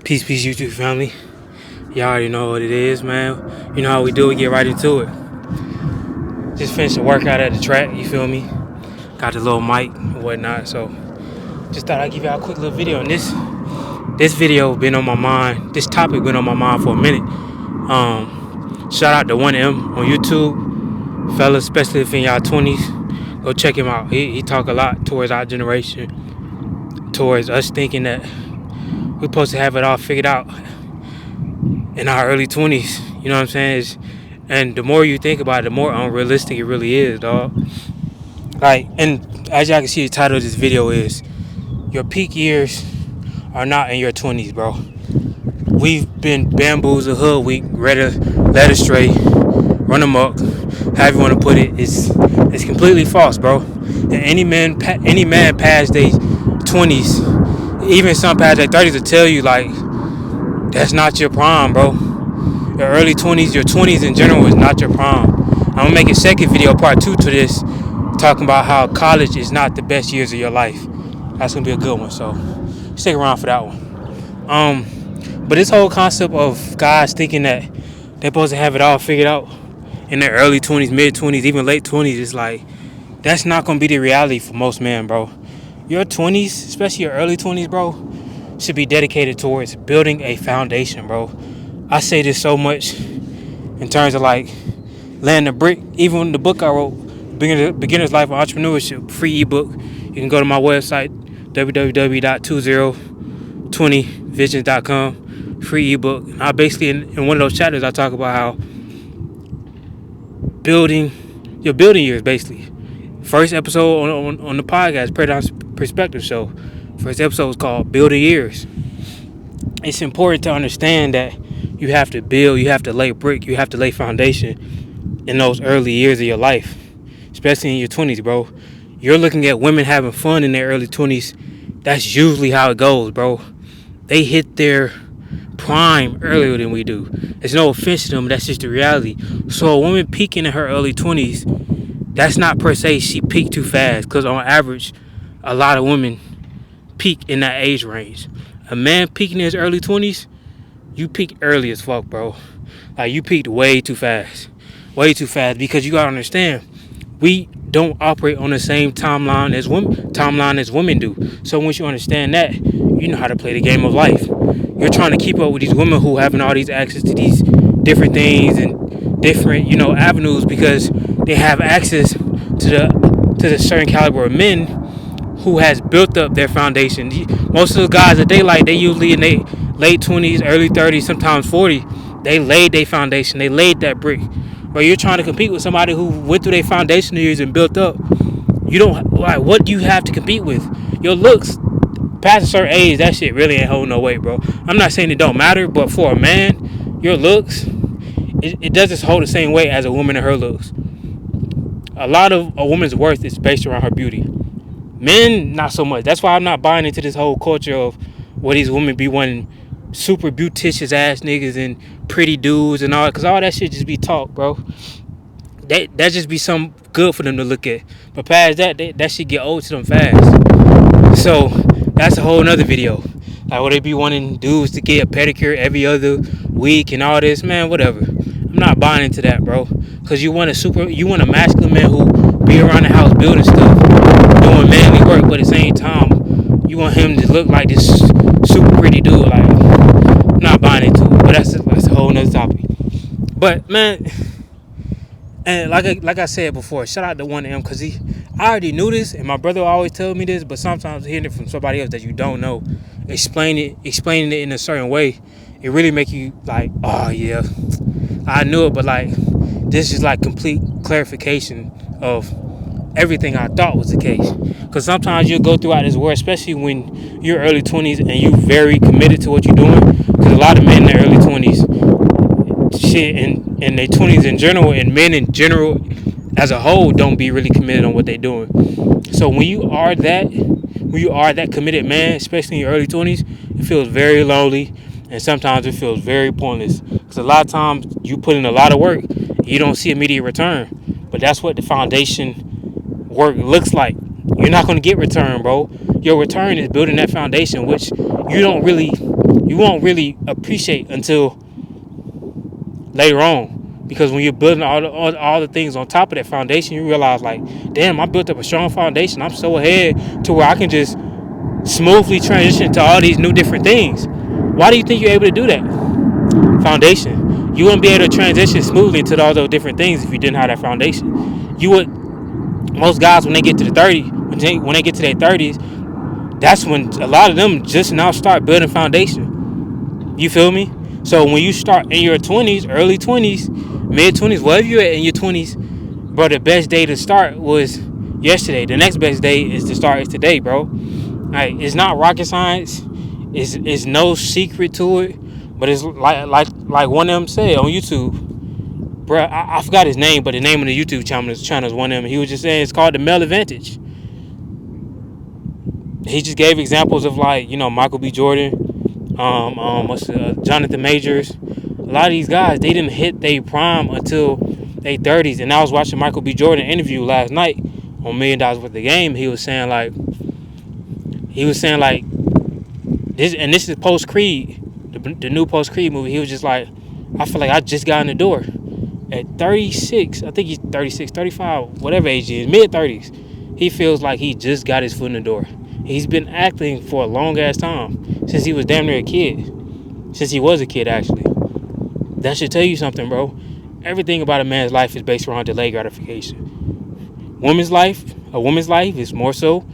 Peace, YouTube family. Y'all already know what it is, man. You know how we do. We get right into it. Just finished a workout at the track. You feel me? Got the little mic and whatnot. So just thought I'd give y'all a quick little video. And this video been on my mind. This topic been on my mind for a minute. Shout out to 1M on YouTube, fellas, especially if in y'all 20s. Go check him out. He talk a lot towards our generation, towards us thinking that we're supposed to have it all figured out in our early 20s. You know what I'm saying? And the more you think about it, the more unrealistic it really is, dog. And as y'all can see, the title of this video is your peak years are not in your 20s, bro. We've been bamboozled, hoodwinked, led astray, run amok, however you want to put it. It's completely false, bro. And any man past their 20s, even some past their 30s, will tell you, like, that's not your prime, bro. Your early 20s, your 20s in general is not your prime. I'm going to make a second video, part 2 to this, talking about how college is not the best years of your life. That's going to be a good one, so stick around for that one. But this whole concept of guys thinking that they're supposed to have it all figured out in their early 20s, mid-20s, even late 20s, is like, that's not going to be the reality for most men, bro. Your 20s, especially your early 20s, bro, should be dedicated towards building a foundation, bro. I say this so much in terms of like laying the brick. Even the book I wrote, Beginner's Life of Entrepreneurship, free ebook. You can go to my website, www.20visions.com, free ebook. And I basically, in one of those chapters, I talk about how building years, basically. First episode on the podcast, Perspective Show. First episode was called Building Years. It's important to understand that you have to build, you have to lay brick, you have to lay foundation in those early years of your life, especially in your 20s, bro. You're looking at women having fun in their early 20s. That's usually how it goes, bro. They hit their prime earlier than we do. There's no offense to them, that's just the reality. So a woman peaking in her early 20s, that's not per se she peaked too fast, because on average, a lot of women peak in that age range. A man peaking in his early 20s, you peak early as fuck, bro. Like, you peaked way too fast, because you gotta understand, we don't operate on the same timeline as women do. So once you understand that, you know how to play the game of life. You're trying to keep up with these women who having all these access to these different things and different, avenues, because they have access to the certain caliber of men who has built up their foundation. Most of the guys that they like, they usually in their late 20s, early 30s, sometimes 40. They laid their foundation. They laid that brick. But you're trying to compete with somebody who went through their foundation years and built up. You don't, like, what do you have to compete with? Your looks, past a certain age, that shit really ain't holding no weight, bro. I'm not saying it don't matter, but for a man, your looks, it doesn't hold the same weight as a woman and her looks. A lot of a woman's worth is based around her beauty. Men, not so much. That's why I'm not buying into this whole culture of what these women be wanting super beauticious ass niggas and pretty dudes and all, because all that shit just be talk, bro. That just be something good for them to look at. But past that, that shit get old to them fast. So that's a whole nother video. Like, where they be wanting dudes to get a pedicure every other week and all this, man, whatever. I'm not buying into that, bro. Because you want a masculine man who be around the house building stuff, doing manly work, but at the same time, you want him to look like this super pretty dude. Like, I'm not buying into it, but that's a whole nother topic. But, man, and like I said before, shout out to 1M, because I already knew this, and my brother always tells me this, but sometimes hearing it from somebody else that you don't know, explaining it in a certain way, it really make you like, oh yeah, I knew it, but like, this is like complete clarification of everything I thought was the case. Because sometimes you'll go throughout this world, especially when you're early 20s and you very committed to what you're doing. Because a lot of men in their early 20s, in their 20s in general, and men in general as a whole, don't be really committed on what they're doing. So when you are that committed man, especially in your early 20s, it feels very lonely, and sometimes it feels very pointless. Because a lot of times you put in a lot of work, you don't see immediate return. But that's what the foundation work looks like. You're not going to get return, bro. Your return is building that foundation, which you don't really You won't really appreciate until later on. Because when you're building all the things on top of that foundation, you realize like, damn, I built up a strong foundation. I'm so ahead to where I can just smoothly transition to all these new different things. Why do you think you're able to do that? Foundation. You wouldn't be able to transition smoothly into all those different things if you didn't have that foundation. You would. Most guys, when they get to the 30, when they get to their 30s, that's when a lot of them just now start building foundation. You feel me? So when you start in your 20s, early 20s, mid 20s, wherever you're at in your 20s, bro, the best day to start was yesterday. The next best day is to start is today, bro. Like, it's not rocket science. It's no secret to it. But it's like one of them said on YouTube, bro. I forgot his name, but the name of the YouTube channel is one of them. He was just saying it's called the male advantage. He just gave examples of, like, Michael B. Jordan, Jonathan Majors. A lot of these guys, they didn't hit their prime until their 30s. And I was watching Michael B. Jordan interview last night on $1 Million Worth of Game. He was saying like this, and this is post Creed, the new post Creed movie. He was just like, I feel like I just got in the door at 36. I think he's 36, 35, whatever age he is, mid 30s. He feels like he just got his foot in the door. He's been acting for a long ass time, since he was damn near a kid. Since he was a kid, actually. That should tell you something, bro. Everything about a man's life is based around delayed gratification. A woman's life is more so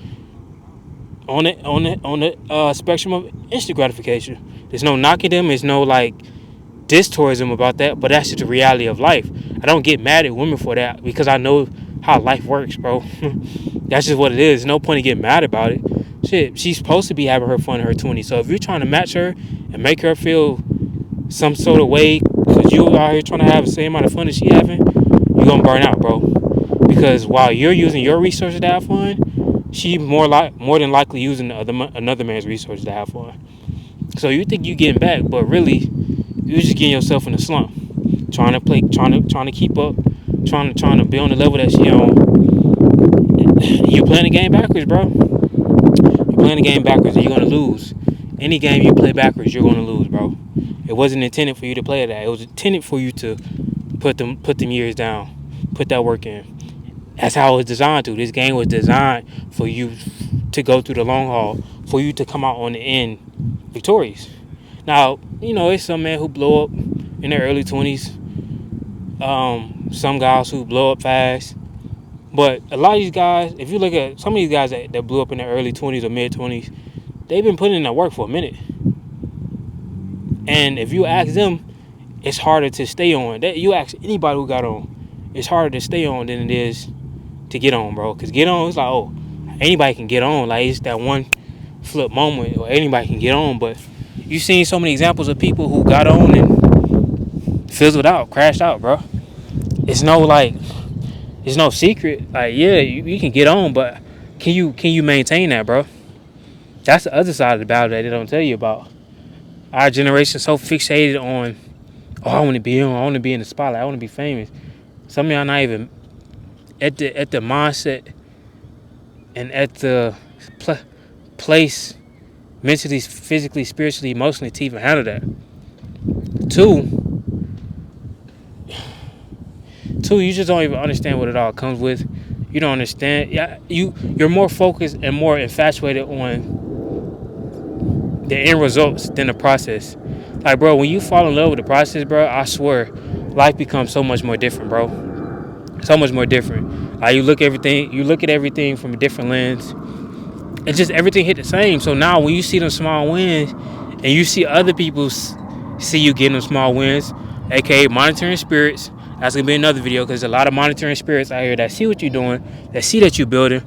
on the spectrum of instant gratification. There's no knocking them. There's no like diss towards them about that. But that's just the reality of life. I don't get mad at women for that because I know how life works, bro. That's just what it is. No point in getting mad about it. Shit, she's supposed to be having her fun in her 20s. So if you're trying to match her and make her feel some sort of way because you out here trying to have the same amount of fun as she having, you're gonna burn out, bro. Because while you're using your resources to have fun, she more than likely using another man's resources to have fun. So you think you getting back, but really you're just getting yourself in a slump. Trying to keep up, trying to be on the level that she on. You're playing the game backwards, bro. You're playing the game backwards, and you're gonna lose. Any game you play backwards, you're gonna lose, bro. It wasn't intended for you to play that. It was intended for you to put them years down, put that work in. That's how it was designed to. This game was designed for you to go through the long haul, for you to come out on the end victorious. Now, it's some men who blow up in their early 20s. Some guys who blow up fast. But a lot of these guys, if you look at some of these guys that blew up in their early 20s or mid 20s, they've been putting in that work for a minute. And if you ask them, it's harder to stay on. You ask anybody who got on, it's harder to stay on than it is to get on, bro. Because get on, it's like, oh, anybody can get on. Like, it's that one flip moment, or anybody can get on. But you've seen so many examples of people who got on and fizzled out, crashed out, bro. It's no secret. Like, yeah, you can get on, but can you maintain that, bro? That's the other side of the battle that they don't tell you about. Our generation so fixated on, oh, I want to be on, I want to be in the spotlight, I want to be famous. Some of y'all not even at the mindset and at the place mentally, physically, spiritually, emotionally to even handle that. Two, you just don't even understand what it all comes with. You don't understand. Yeah, you're more focused and more infatuated on the end results than the process. Like, bro, when you fall in love with the process, bro, I swear, life becomes so much more different, bro. So much more different. Like, you look at everything from a different lens. It's just everything hit the same. So now when you see them small wins and you see other people see you getting them small wins, aka monitoring spirits, that's gonna be another video, because there's a lot of monitoring spirits out here that see what you're doing, that see that you're building,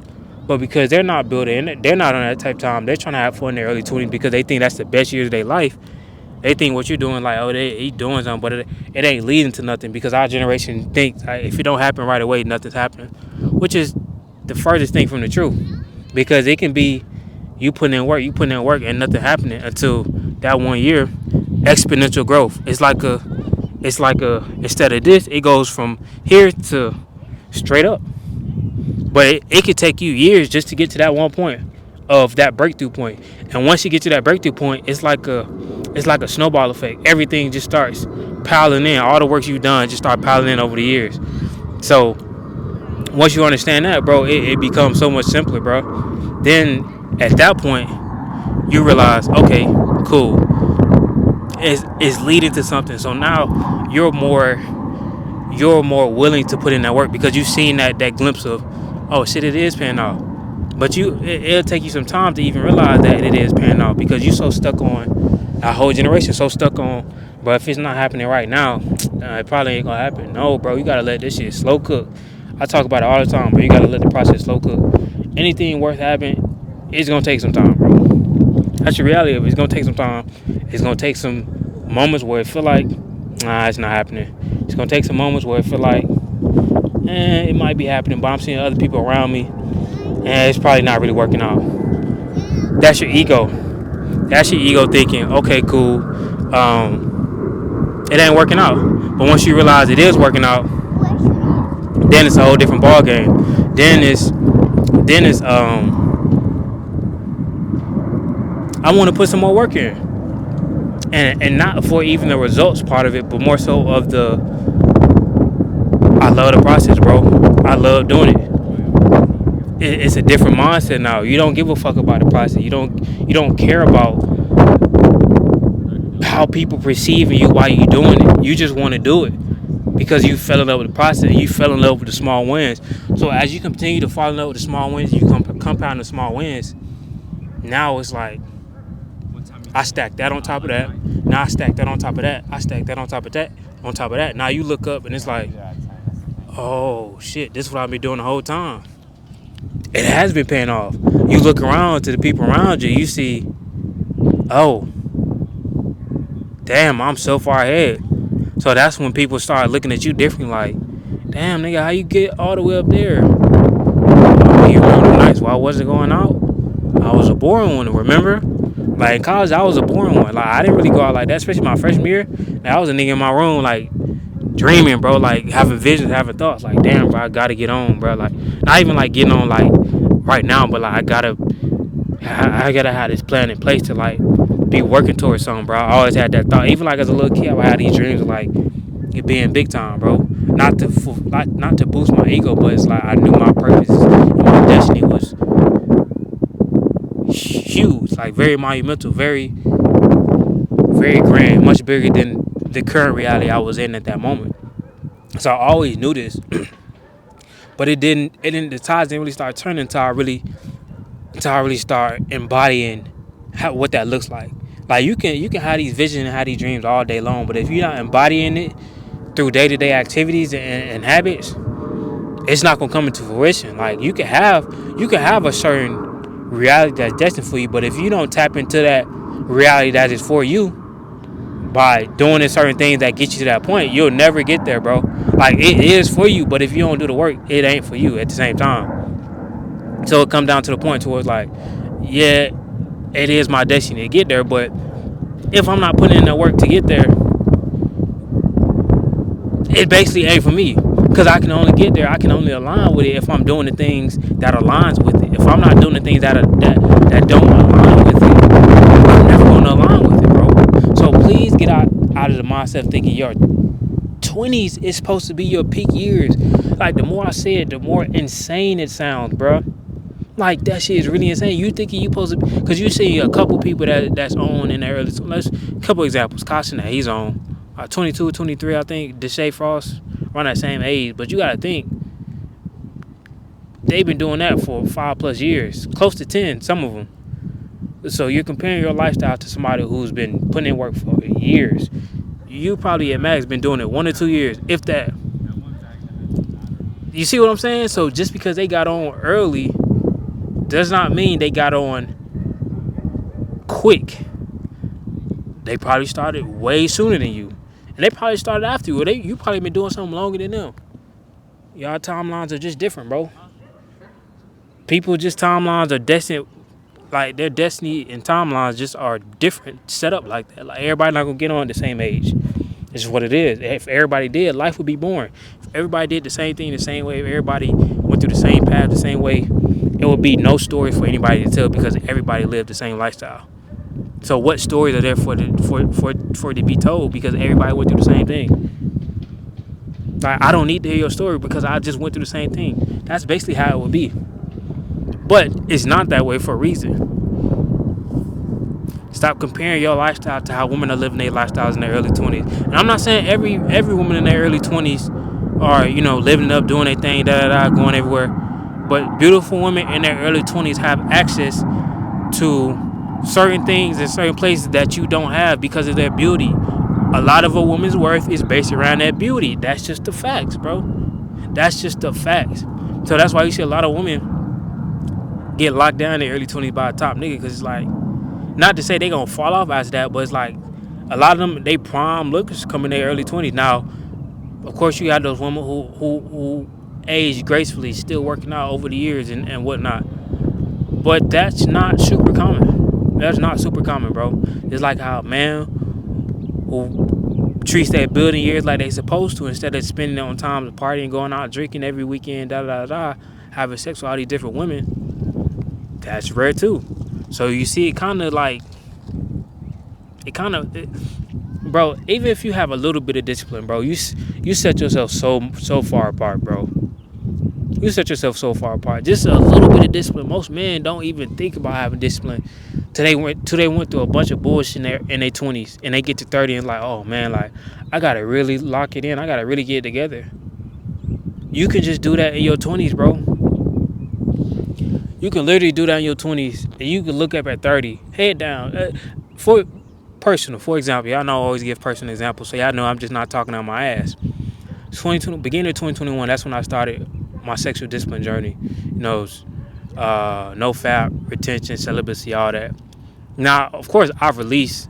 but because they're not building and they're not on that type of time, they're trying to have fun in their early 20s because they think that's the best years of their life. They think what you're doing, like, oh, they doing something, but it ain't leading to nothing, because our generation thinks, if it don't happen right away, nothing's happening, which is the furthest thing from the truth. Because it can be you putting in work and nothing happening until that 1 year. Exponential growth. It's like a instead of this, it goes from here to straight up. But it could take you years just to get to that one point of that breakthrough point. And once you get to that breakthrough point, it's like it's like a snowball effect. Everything just starts piling in. All the work you've done just start piling in over the years. So once you understand that, bro, it becomes so much simpler, bro. Then at that point, you realize, okay, cool. It's leading to something. So now you're more willing to put in that work because you've seen that glimpse of, oh shit, it is paying off. But it'll take you some time to even realize that it is paying off because you're so stuck on a whole generation, so stuck on, bro, if it's not happening right now, it probably ain't gonna happen. No, bro, you gotta let this shit slow cook. I talk about it all the time, but you gotta let the process slow cook. Anything worth having, it's gonna take some time, bro. That's the reality of it. It's gonna take some time. It's gonna take some moments where it feel like, nah, it's not happening. It's gonna take some moments where it feel like, it might be happening, but I'm seeing other people around me, and it's probably not really working out. That's your ego. That's your ego thinking, okay, cool, it ain't working out. But once you realize it is working out, then it's a whole different ball game. Then it's I want to put some more work in, and not for even the results part of it, but more so of the, I love the process, bro. I love doing it. It's a different mindset now. You don't give a fuck about the process. You don't care about how people perceiving you while you doing it. You just want to do it because you fell in love with the process. You fell in love with the small wins. So as you continue to fall in love with the small wins, you compound the small wins. Now it's like, I stack that on top of that. Now I stack that on top of that. I stack that on top of that. On top of that. Now you look up and it's like, oh shit, this is what I've been doing the whole time. It has been paying off. You look around to the people around you, you see, oh, damn, I'm so far ahead. So that's when people start looking at you differently, like, damn, nigga, how you get all the way up there? Oh, you remember the nights while I wasn't going out? I was a boring one, remember? Like in college, I was a boring one. Like I didn't really go out like that, especially my freshman year. Like, I was a nigga in my room, like dreaming, bro, like having visions, having thoughts. Like, damn, bro, I gotta get on, bro. Like, not even like getting on like right now, but like I gotta have this plan in place to like be working towards something, bro. I always had that thought. Even like as a little kid, I had these dreams of like it being big time, bro. Not to boost my ego, but it's like I knew my purpose and my destiny was huge, like very monumental, very, very grand, much bigger than the current reality I was in at that moment. So I always knew this, but it didn't. The tides didn't really start turning until I really start embodying what that looks like. Like you can have these visions and have these dreams all day long, but if you're not embodying it through day-to-day activities and habits, it's not gonna come into fruition. Like you can have a certain reality that's destined for you, but if you don't tap into that reality that is for you by doing certain things that get you to that point, you'll never get there, bro. Like it is for you, but if you don't do the work, it ain't for you at the same time. So it comes down to the point towards like, yeah, it is my destiny to get there, but if I'm not putting in the work to get there, it basically ain't for me. Because I can only get there, I can only align with it if I'm doing the things that aligns with it. If I'm not doing the things that don't align with it, I'm never going to align with it, bro. So please get out of the mindset thinking your 20s is supposed to be your peak years. Like the more I say it, the more insane it sounds, bro. Like that shit is really insane. You thinking you supposed to, because you see a couple people that's on in the early, let's couple examples. Caution that he's on 22, 23, I think. Deshae Frost around that same age, but you gotta think they've been doing that for 5+ years, close to 10, some of them. So you're comparing your lifestyle to somebody who's been putting in work for years. You probably at max been doing it 1 or 2 years, if that. You see what I'm saying? So just because they got on early does not mean they got on quick. They probably started way sooner than you. And they probably started after you. You probably been doing something longer than them. Y'all timelines are just different, bro. People just timelines are destined, like their destiny and timelines just are different, set up like that. Like everybody not gonna get on at the same age. It's just what it is. If everybody did, life would be boring. If everybody did the same thing the same way, if everybody went through the same path the same way, it would be no story for anybody to tell because everybody lived the same lifestyle. So what stories are there for it to be told? Because everybody went through the same thing. Like, I don't need to hear your story because I just went through the same thing. That's basically how it would be. But it's not that way for a reason. Stop comparing your lifestyle to how women are living their lifestyles in their early 20s. And I'm not saying every woman in their early 20s are, living up, doing their thing, going everywhere. But beautiful women in their early 20s have access to certain things in certain places that you don't have because of their beauty. A lot of a woman's worth is based around that beauty. That's just the facts, bro. That's just the facts. So that's why you see a lot of women get locked down in their early 20s by a top nigga, because it's like, not to say they gonna fall off after that, but it's like a lot of them, they prime lookers come in their early 20s. Now, of course, you got those women who age gracefully, still working out over the years and whatnot. But that's not super common. That's not super common, bro. It's like how a man who treats their building years like they supposed to, instead of spending it on time partying, going out drinking every weekend, having sex with all these different women. That's rare too. So you see, bro. Even if you have a little bit of discipline, bro, you set yourself so far apart, bro. You set yourself so far apart. Just a little bit of discipline. Most men don't even think about having discipline till they went through a bunch of bullshit in their 20s, and they get to 30 and like, oh man, like, I gotta really lock it in. I gotta really get it together. You can just do that in your 20s, bro. You can literally do that in your 20s, and you can look up at 30, head down. For example, y'all know I always give personal examples, so y'all know I'm just not talking on my ass. Beginning of 2021, that's when I started my sexual discipline journey. No fap, retention, celibacy, all that. Now, of course, I've released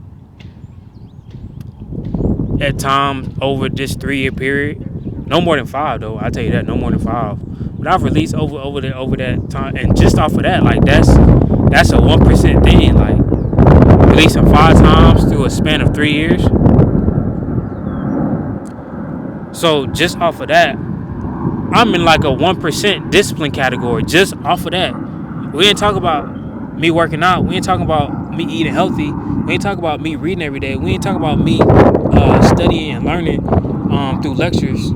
at times over this 3-year period. No more than 5, though. I tell you that, no more than 5. But I've released over that time, and just off of that, like, that's a 1% thing. Like, releasing 5 times through a span of 3 years. So just off of that, I'm in like a 1% discipline category. Just off of that, we ain't talking about me working out. We ain't talking about me eating healthy. We ain't talking about me reading every day. We ain't talking about me studying and learning through lectures.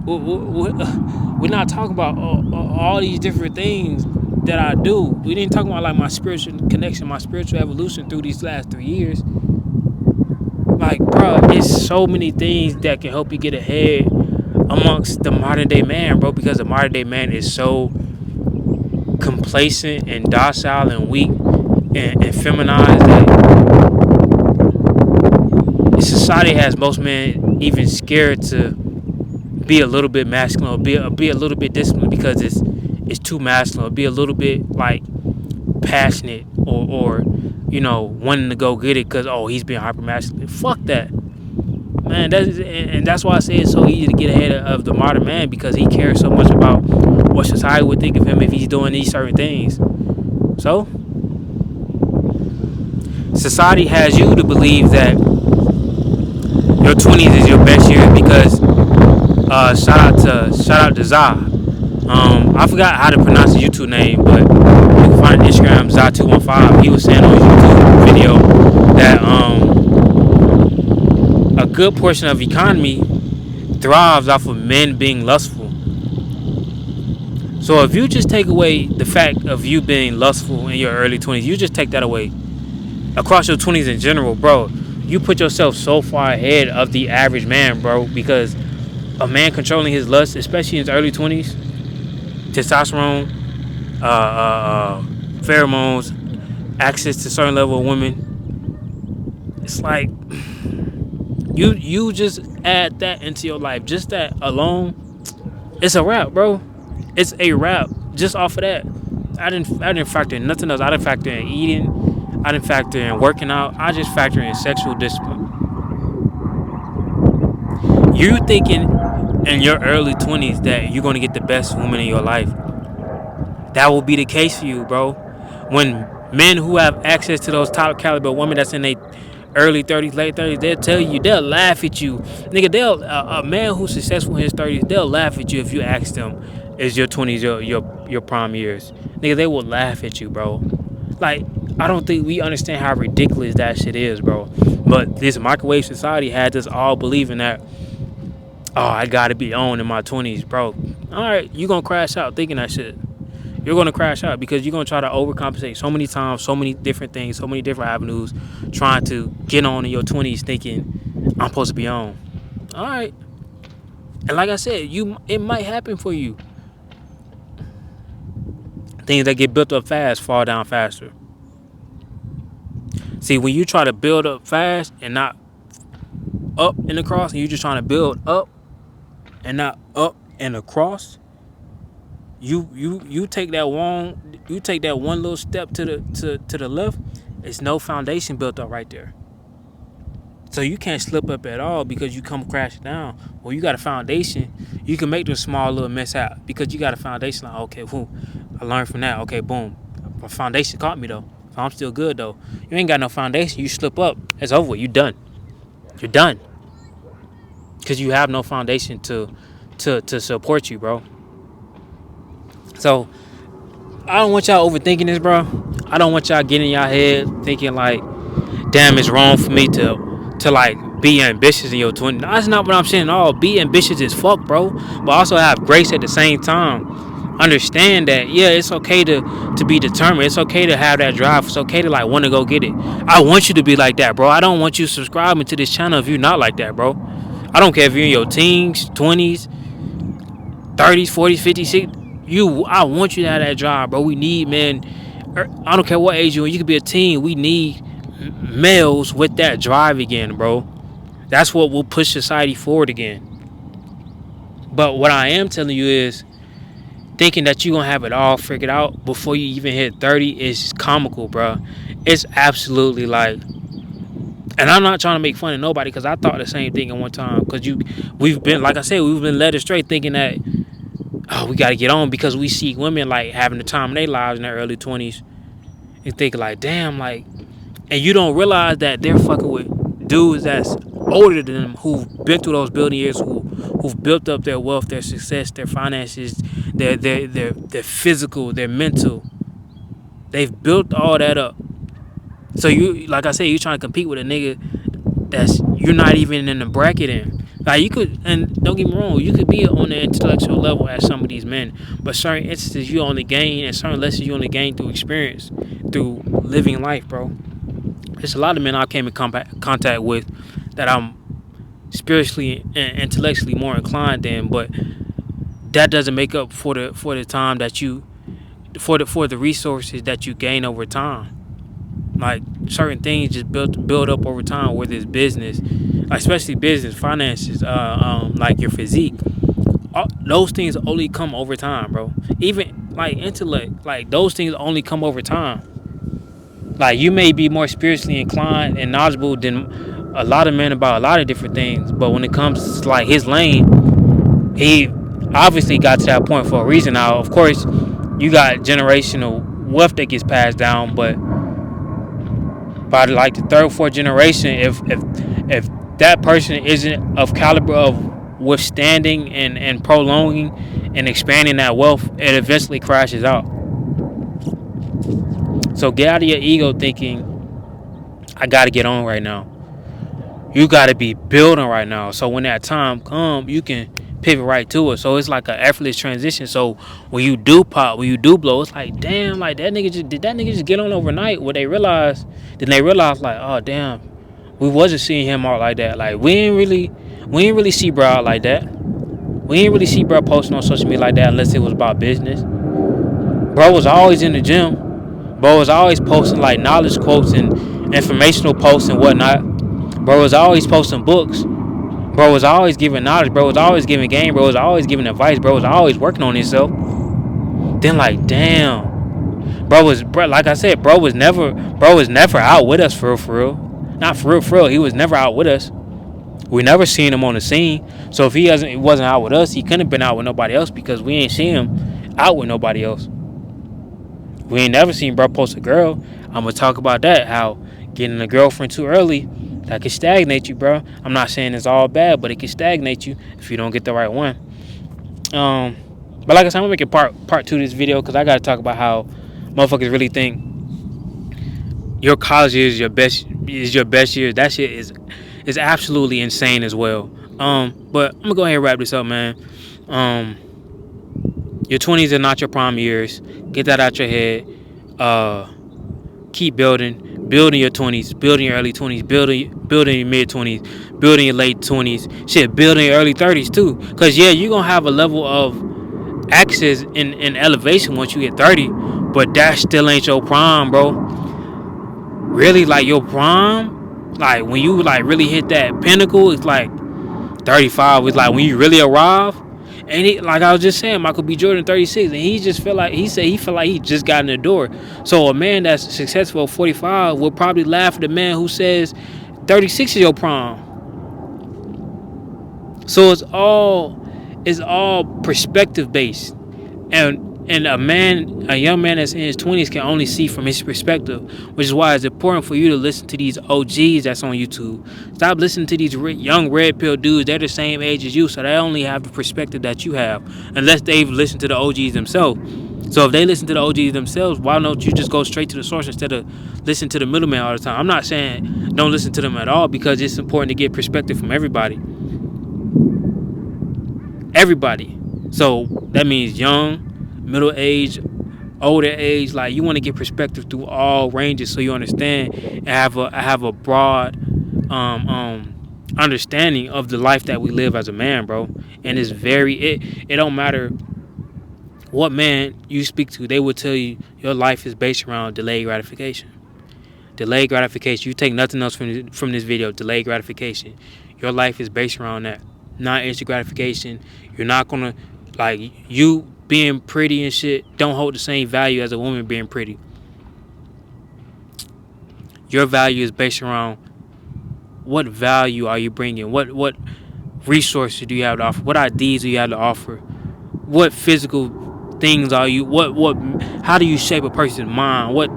We're not talking about all these different things that I do. We didn't talk about like my spiritual connection, my spiritual evolution through these last 3 years. Like, bro, it's so many things that can help you get ahead amongst the modern day man, bro, because the modern day man is so complacent and docile and weak and feminized that society has most men even scared to be a little bit masculine, or be a little bit disciplined, because it's too masculine, or be a little bit like passionate, or wanting to go get it because, oh, he's being hyper masculine. Fuck that, man. That's why I say it's so easy to get ahead of the modern man, because he cares so much about what society would think of him if he's doing these certain things. So society has you to believe that your 20s is your best years, because shout out to Za. I forgot how to pronounce his YouTube name, but you can find it on Instagram, Za215. He was saying on his YouTube video that a good portion of economy thrives off of men being lustful. So if you just take away the fact of you being lustful in your early 20s, you just take that away across your 20s in general, bro, you put yourself so far ahead of the average man, bro, because a man controlling his lust, especially in his early 20s, testosterone, pheromones, access to certain level of women, it's like you just add that into your life. Just that alone, it's a wrap, bro. It's a wrap just off of that. I didn't factor in nothing else. I didn't factor in eating. I didn't factor in working out. I just factor in sexual discipline. You thinking in your early 20s that you're going to get the best woman in your life. That will be the case for you, bro. When men who have access to those top caliber women that's in their early 30s, late 30s, they'll tell you, they'll laugh at you. Nigga, a man who's successful in his 30s, they'll laugh at you if you ask them, is your 20s your prime years? Nigga, they will laugh at you, bro. Like, I don't think we understand how ridiculous that shit is, bro. But this microwave society had us all believing that, oh, I gotta be on in my 20s, bro. All right, you gonna crash out thinking that shit. You're gonna crash out because you're gonna try to overcompensate so many times, so many different things, so many different avenues, trying to get on in your 20s thinking I'm supposed to be on. All right, and like I said, it might happen for you. Things that get built up fast fall down faster. See, when you try to build up fast and not up and across, and you're just trying to build up and not up and across, you take that one little step to the left. It's no foundation built up right there. So you can't slip up at all because you come crashing down. Well, you got a foundation. You can make the small little mishap because you got a foundation. Like, okay, whoo, I learned from that. Okay, boom. My foundation caught me though. So I'm still good though. You ain't got no foundation. You slip up. It's over with. You done. You're done. Because you have no foundation to support you, bro. So I don't want y'all overthinking this, bro. I don't want y'all getting in y'all head thinking like, damn, it's wrong for me to like be ambitious in your 20s. That's not what I'm saying at all. Be ambitious as fuck, bro. But also have grace at the same time. Understand that, yeah, it's okay to be determined. It's okay to have that drive. It's okay to like want to go get it. I want you to be like that, bro. I don't want you subscribing to this channel if you're not like that, bro. I don't care if you're in your teens, 20s, 30s, 40s, 50s, 60s. I want you to have that drive, bro. We need men. I don't care what age you're in. You could be a teen. We need males with that drive again, bro. That's what will push society forward again. But what I am telling you is, thinking that you're gonna have it all figured out before you even hit 30 is comical, bro. It's absolutely like, and I'm not trying to make fun of nobody because I thought the same thing at one time. Because we've been, like I said, we've been led astray thinking that, oh, we gotta get on because we see women like having the time in their lives in their early 20s and think like, damn, like, and you don't realize that they're fucking with dudes that's older than them, who've been through those building years, who've built up their wealth, their success, their finances, their physical, their mental. They've built all that up. So you, like I said, you trying to compete with a nigga that's you're not even in the bracket in. Like you could, and don't get me wrong, you could be on the intellectual level as some of these men, but certain instances you only gain, and certain lessons you only gain through experience, through living life, bro. There's a lot of men I came in contact with that I'm spiritually and intellectually more inclined than, but that doesn't make up for the time that you for the resources that you gain over time. Like certain things just build up over time, whether it's business, especially business, finances, like your physique. Those things only come over time, bro. Even like intellect, like those things only come over time. Like you may be more spiritually inclined and knowledgeable than a lot of men about a lot of different things, but when it comes to like his lane, he obviously got to that point for a reason. Now, of course, you got generational wealth that gets passed down, but by like the third, fourth generation, if that person isn't of caliber of withstanding and prolonging and expanding that wealth, it eventually crashes out. So get out of your ego thinking, I gotta get on right now. You gotta be building right now. So when that time comes, you can pivot right to it. So it's like an effortless transition. So when you do pop, when you do blow, it's like, damn, like that nigga just did that nigga just get on overnight? What they realize, then they realize like, oh damn, we wasn't seeing him out like that. Like we ain't really see bro out like that. We ain't really see bro posting on social media like that unless it was about business. Bro was always in the gym. Bro was always posting like knowledge quotes and informational posts and whatnot. Bro was always posting books. Bro was always giving knowledge. Bro was always giving game. Bro was always giving advice. Bro was always working on himself. Then like, damn, bro. Like I said, bro was never out with us for real. Not for real. He was never out with us. We never seen him on the scene. So if he wasn't out with us, he couldn't have been out with nobody else because we ain't seen him out with nobody else. We ain't never seen bro post a girl. I'm gonna talk about that. How getting a girlfriend too early, that can stagnate you, bro. I'm not saying it's all bad, but it can stagnate you if you don't get the right one. But like I said, I'm gonna make it part two of this video because I gotta talk about how motherfuckers really think your college years is your best years. That shit is absolutely insane as well. But I'm gonna go ahead and wrap this up, man. Um, your 20's are not your prime years. Get that out your head. Uh, Keep building your 20's, building your early 20's, building your mid 20's, building your late 20's, shit, building your early 30's too. Cause yeah, you're gonna have a level of access in elevation once you get 30, but that still ain't your prime, bro. Really, like your prime, like when you like really hit that pinnacle, it's like 35 is like when you really arrive. And like I was just saying, Michael B. Jordan 36, and he just felt like he felt like he just got in the door. So a man that's successful at 45 will probably laugh at the man who says 36 is your prime. So it's all perspective based, and a young man that's in his 20's can only see from his perspective, which is why it's important for you to listen to these OGs that's on YouTube. Stop listening to these young red pill dudes. They're the same age as you, so they only have the perspective that you have, unless they've listened to the OGs themselves. So if they listen to the OGs themselves, why don't you just go straight to the source instead of listen to the middleman all the time? I'm not saying don't listen to them at all, because it's important to get perspective from everybody. So that means young, middle age, older age. Like, you want to get perspective through all ranges, so you understand and have a broad understanding of the life that we live as a man, bro. And it don't matter what man you speak to, they will tell you your life is based around delayed gratification. Delayed gratification. You take nothing else from this video. Delayed gratification. Your life is based around that. Not instant gratification. You're not gonna, like, you being pretty and shit don't hold the same value as a woman being pretty. Your value is based around what value are you bringing. What resources do you have to offer? What ideas do you have to offer? What physical things are you? How do you shape a person's mind? What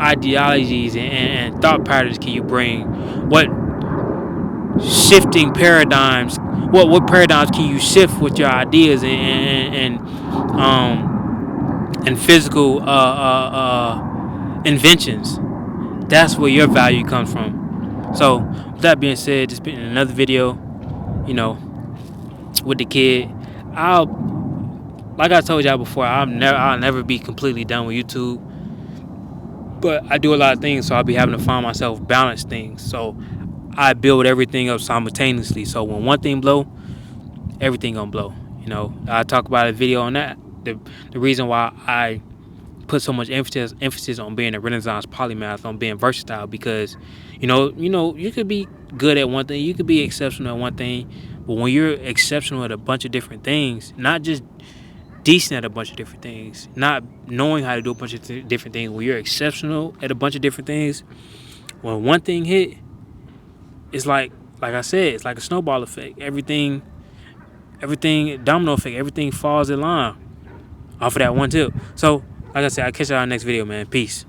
ideologies and thought patterns can you bring? What shifting paradigms? What paradigms can you shift with your ideas and physical inventions? That's where your value comes from. So with that being said, just been in another video, you know, with the kid. Like I told y'all before, I'll never be completely done with YouTube. But I do a lot of things, so I'll be having to find myself balance things. So I build everything up simultaneously. So when one thing blow, everything gonna blow. You know, I talk about a video on that. The reason why I put so much emphasis on being a Renaissance polymath, on being versatile, because you know you could be good at one thing, you could be exceptional at one thing, but when you're exceptional at a bunch of different things, not just decent at a bunch of different things, not knowing how to do a bunch of different things, when you're exceptional at a bunch of different things, when one thing hit, it's like I said, it's like a snowball effect. Everything domino effect. Everything falls in line off of that one tip. So like I said, I'll catch y'all in the next video, man. Peace.